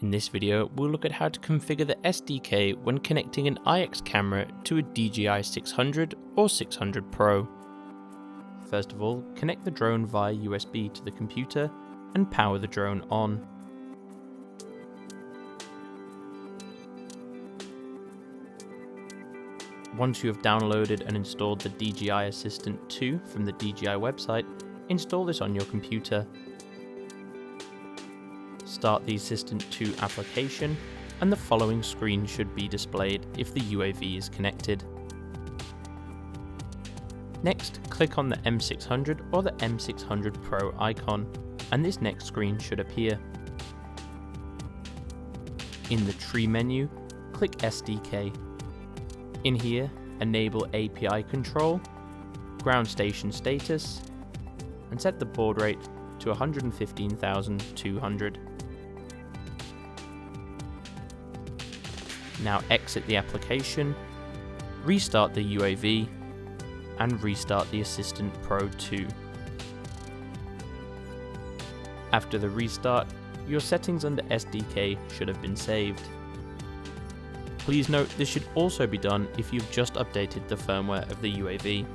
In this video, we'll look at how to configure the SDK when connecting an IX camera to a DJI 600 or 600 Pro. First of all, connect the drone via USB to the computer and power the drone on. Once you have downloaded and installed the DJI Assistant 2 from the DJI website, install this on your computer. Start the Assistant 2 application, and the following screen should be displayed if the UAV is connected. Next, click on the M600 or the M600 Pro icon, and this next screen should appear. In the tree menu, click SDK. In here, enable API control, ground station status, and set the baud rate to 115,200. Now exit the application, restart the UAV, and restart the Assistant Pro 2. After the restart, your settings under SDK should have been saved. Please note this should also be done if you've just updated the firmware of the UAV.